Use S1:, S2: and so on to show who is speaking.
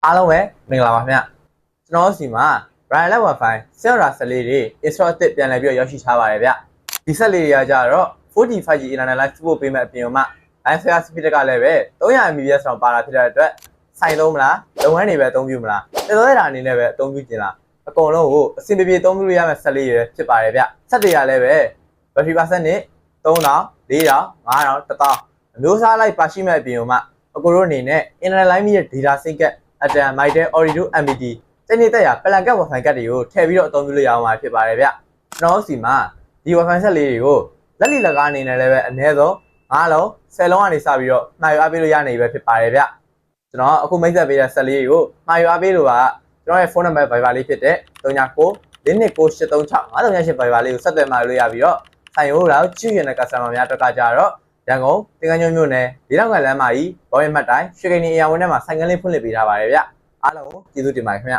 S1: အားလုံးပဲမင်္ဂလာပါခင်ဗျကျွန်တော်စီမှာ Braille Wi-Fi ဆရာဆက်လေးတွေ install အသစ်ပြန်လည်ပြီးရောက်ရှိထားပါတယ်ဗျဒီဆက်လေးတွေကကြတော့ 4G 5G internet line support ပေးမဲ့အပြင်မှာ line share speed ကလည်းပဲ300 Mbps လောက်ပါလာဖြစ်တဲ့အတွက်ဆိုင်သုံးမလားလုပ်ငန်းတွေပဲအသုံးပြုမလားတော်တော်ရတာအနေနဲ့ပဲအသုံးပြုကျင်လားအကုန်လုံးကိုအဆင်ပြေပြေအသုံးပြုလို့ရမယ့်ဆက်လေးတွေဖြစ်ပါတယ်ဗျဆက်တွေကလည်းပဲ battery percent နဲ့3000 4000 5000 1000အမျိုးအစားလိုက်ပါရှိမဲ့အပြင်မှာအကိုတို့အနေနဲ့ internet line ရဲ့ data sync ကAtom Mitel Orido MBT စိတ်နေသက်ရပလန်ကတ် Wi-Fi ကတ်တွေကိုထည့်ပြီးတော့အသုံးပြုလို့ရအောင်မှာဖြစ်ပါတယ်ဗျကျွန်တော်စီမှာဒီ Wi-Fi ဆက်လေးတွေကိုလက်လီလက်ကားအနေနဲ့လည်းပဲအနည်းဆုံး9လုံး10လုံးကနေစပြီးတော့မှာယူအားပေးလို့ရနေပြီဖြစ်ပါတယ်ဗျကျွန်တော်အခုမိတ်ဆက်ပေးတဲ့ဆက်လေးတွေကိုမှာယူအားပေးလို့ကကျွန်တော်ရဲ့ဖုန်းနံပါတ် Viber လေးဖြစ်တဲ့39 429 836 Viber လေးကိုဆက်သွယ်မှာလို့ရပြီးတော့ဆိုင်ရိုးတော့ကြည့်ရတဲ့ customer များအတွက်ကကြတော့ရန်ကုန်တင်ကန်းညွန့်မြို့နယ်၄တောင်ကလမ်းမကြီးဘော်ရင်မှတ်တိုင်းရွှေကိန်းနေအရာဝင်းထဲမှာဆိုင်ကလေးဖွင့်လှစ်ပေးထားပါတယ်ဗျအားလုံးကိုကျေးဇူးတင်ပါတယ်ခင်ဗျ